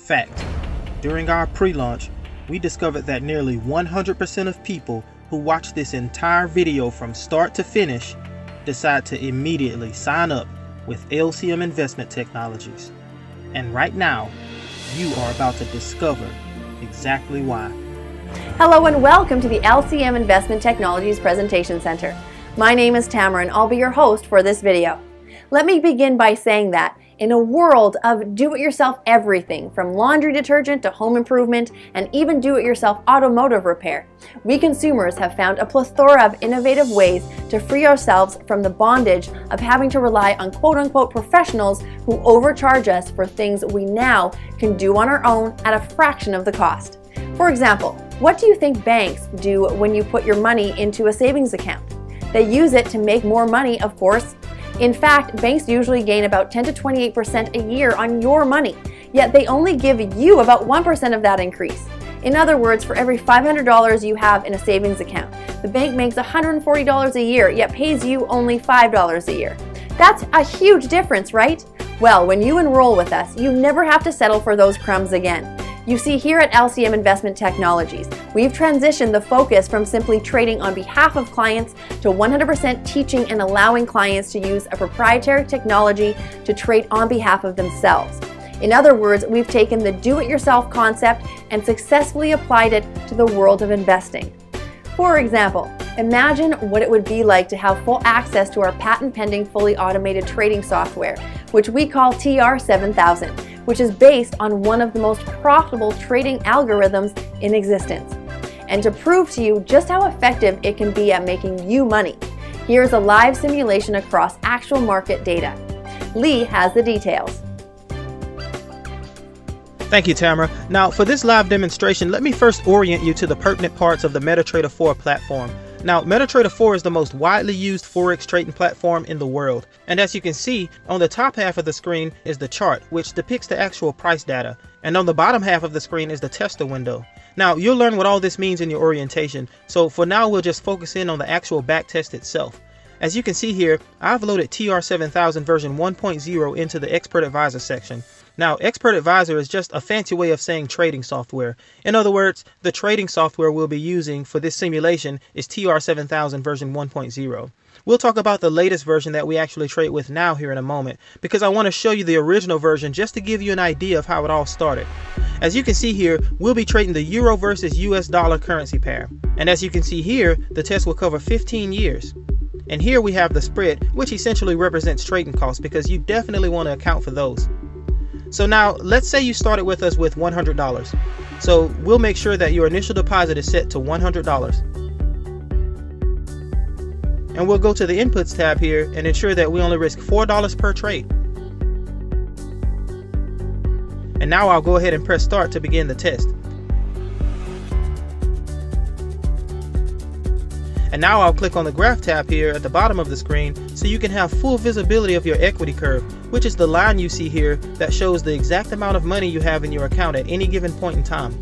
Fact, during our pre-launch, we discovered that nearly 100% of people who watch this entire video from start to finish decide to immediately sign up with LCM Investment Technologies. And right now, you are about to discover exactly why. Hello and welcome to the LCM Investment Technologies Presentation Center. My name is Tamara and I'll be your host for this video. Let me begin by saying that in a world of do-it-yourself everything, from laundry detergent to home improvement and even do-it-yourself automotive repair, we consumers have found a plethora of innovative ways to free ourselves from the bondage of having to rely on quote-unquote professionals who overcharge us for things we now can do on our own at a fraction of the cost. For example, what do you think banks do when you put your money into a savings account? They use it to make more money, of course. In fact, banks usually gain about 10 to 28% a year on your money, yet they only give you about 1% of that increase. In other words, for every $500 you have in a savings account, the bank makes $140 a year, yet pays you only $5 a year. That's a huge difference, right? Well, when you enroll with us, you never have to settle for those crumbs again. You see, here at LCM Investment Technologies, we've transitioned the focus from simply trading on behalf of clients to 100% teaching and allowing clients to use a proprietary technology to trade on behalf of themselves. In other words, we've taken the do-it-yourself concept and successfully applied it to the world of investing. For example, imagine what it would be like to have full access to our patent-pending fully automated trading software, which we call TR7000. Which is based on one of the most profitable trading algorithms in existence. And to prove to you just how effective it can be at making you money, here's a live simulation across actual market data. Lee has the details. Thank you, Tamara. Now, for this live demonstration, let me first orient you to the pertinent parts of the MetaTrader 4 platform. Now, MetaTrader 4 is the most widely used Forex trading platform in the world. And as you can see, on the top half of the screen is the chart, which depicts the actual price data. And on the bottom half of the screen is the tester window. Now, you'll learn what all this means in your orientation. So for now, we'll just focus in on the actual backtest itself. As you can see here, I've loaded TR7000 version 1.0 into the Expert Advisor section. Now, Expert Advisor is just a fancy way of saying trading software. In other words, the trading software we'll be using for this simulation is TR7000 version 1.0. We'll talk about the latest version that we actually trade with now here in a moment, because I want to show you the original version just to give you an idea of how it all started. As you can see here, we'll be trading the Euro versus US dollar currency pair. And as you can see here, the test will cover 15 years. And here we have the spread, which essentially represents trading costs, because you definitely want to account for those. So now, let's say you started with us with $100. So we'll make sure that your initial deposit is set to $100. And we'll go to the Inputs tab here and ensure that we only risk $4 per trade. And now I'll go ahead and press Start to begin the test. And now I'll click on the Graph tab here at the bottom of the screen so you can have full visibility of your equity curve, which is the line you see here that shows the exact amount of money you have in your account at any given point in time.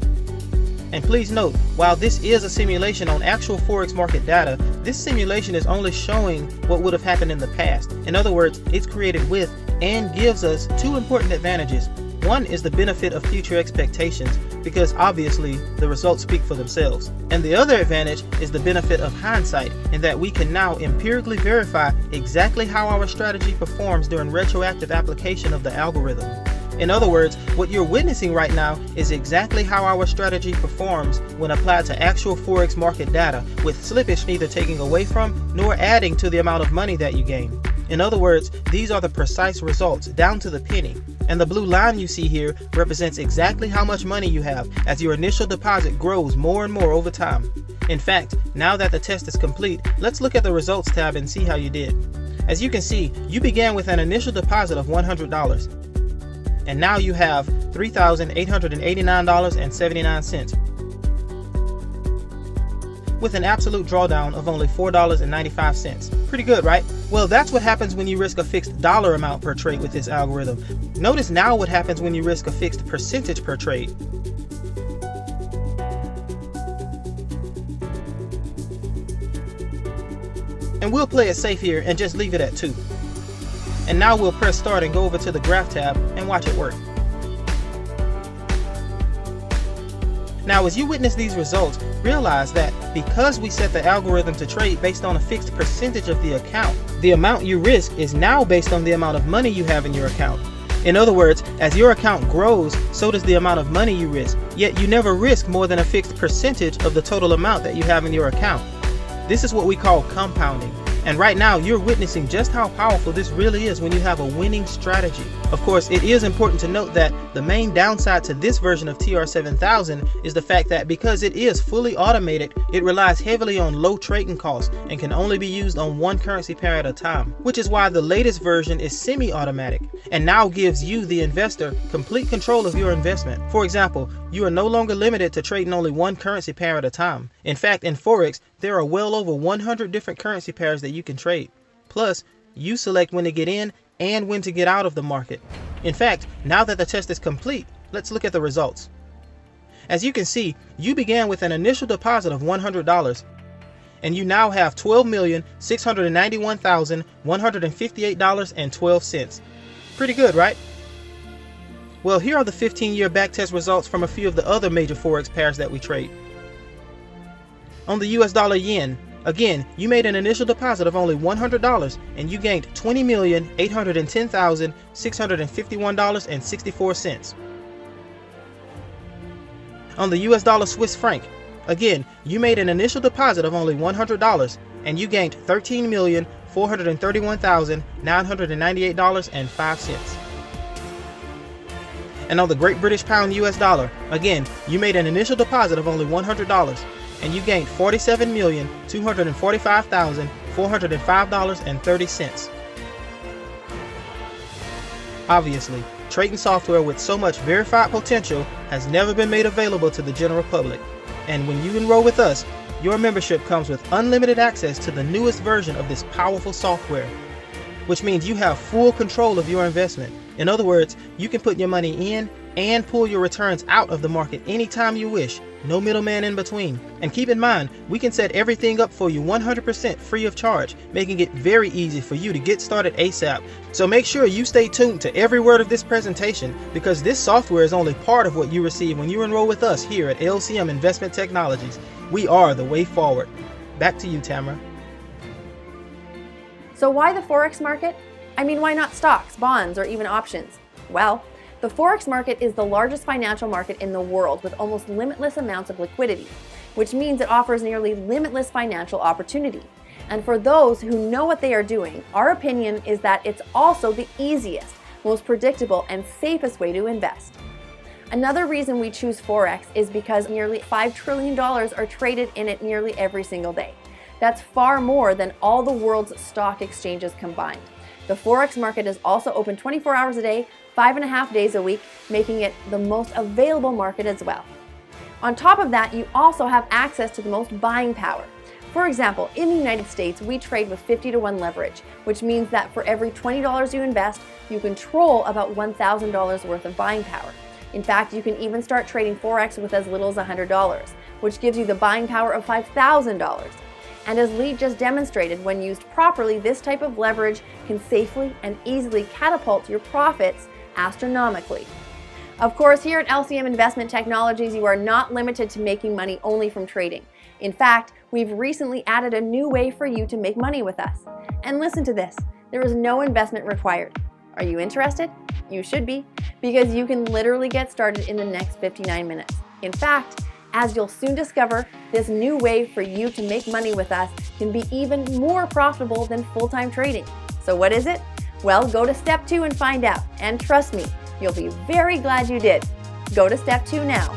And please note, while this is a simulation on actual Forex market data, this simulation is only showing what would have happened in the past. In other words, it's created with and gives us two important advantages. One is the benefit of future expectations, because obviously the results speak for themselves. And the other advantage is the benefit of hindsight, in that we can now empirically verify exactly how our strategy performs during retroactive application of the algorithm. In other words, what you're witnessing right now is exactly how our strategy performs when applied to actual Forex market data, with slippage neither taking away from nor adding to the amount of money that you gain. In other words, these are the precise results, down to the penny. And the blue line you see here represents exactly how much money you have as your initial deposit grows more and more over time. In fact, now that the test is complete, let's look at the Results tab and see how you did. As you can see, you began with an initial deposit of $100. And now you have $3,889.79. with an absolute drawdown of only $4.95. Pretty good, right? Well, that's what happens when you risk a fixed dollar amount per trade with this algorithm. Notice now what happens when you risk a fixed percentage per trade. And we'll play it safe here and just leave it at 2. And now we'll press start and go over to the graph tab and watch it work. Now, as you witness these results, realize that because we set the algorithm to trade based on a fixed percentage of the account, the amount you risk is now based on the amount of money you have in your account. In other words, as your account grows, so does the amount of money you risk, yet you never risk more than a fixed percentage of the total amount that you have in your account. This is what we call compounding. And right now, you're witnessing just how powerful this really is when you have a winning strategy. Of course, it is important to note that the main downside to this version of TR7000 is the fact that because it is fully automated, it relies heavily on low trading costs and can only be used on one currency pair at a time, which is why the latest version is semi-automatic and now gives you, the investor, complete control of your investment. For example, you are no longer limited to trading only one currency pair at a time. In fact, in Forex, there are well over 100 different currency pairs that you can trade. Plus, you select when to get in and when to get out of the market. In fact, now that the test is complete, let's look at the results. As you can see, you began with an initial deposit of $100, and you now have $12,691,158.12. Pretty good, right? Well, here are the 15-year backtest results from a few of the other major Forex pairs that we trade. On the US dollar yen, again, you made an initial deposit of only $100 and you gained $20,810,651.64. On the US dollar Swiss franc, again, you made an initial deposit of only $100 and you gained $13,431,998.05. And on the Great British Pound US dollar, again, you made an initial deposit of only $100 and you gained $47,245,405.30. Obviously, trading software with so much verified potential has never been made available to the general public. And when you enroll with us, your membership comes with unlimited access to the newest version of this powerful software, which means you have full control of your investment. In other words, you can put your money in and pull your returns out of the market anytime you wish. No middleman in between. And keep in mind, we can set everything up for you 100% free of charge, making it very easy for you to get started ASAP. So make sure you stay tuned to every word of this presentation, because this software is only part of what you receive when you enroll with us here at LCM Investment Technologies. We are the way forward. Back to you, Tamara. So why the Forex market? I mean, why not stocks, bonds, or even options? Well, the Forex market is the largest financial market in the world with almost limitless amounts of liquidity, which means it offers nearly limitless financial opportunity. And for those who know what they are doing, our opinion is that it's also the easiest, most predictable, and safest way to invest. Another reason we choose Forex is because nearly $5 trillion are traded in it nearly every single day. That's far more than all the world's stock exchanges combined. The Forex market is also open 24 hours a day, 5.5 days a week, making it the most available market as well. On top of that, you also have access to the most buying power. For example, in the United States, we trade with 50-to-1 leverage, which means that for every $20 you invest, you control about $1,000 worth of buying power. In fact, you can even start trading Forex with as little as $100, which gives you the buying power of $5,000. And as Lee just demonstrated, when used properly, this type of leverage can safely and easily catapult your profits astronomically. Of course, here at LCM Investment Technologies, you are not limited to making money only from trading. In fact, we've recently added a new way for you to make money with us. And listen to this, there is no investment required. Are you interested? You should be, because you can literally get started in the next 59 minutes. In fact, as you'll soon discover, this new way for you to make money with us can be even more profitable than full-time trading. So what is it? Well, go to step 2 and find out. And trust me, you'll be very glad you did. Go to step 2 now.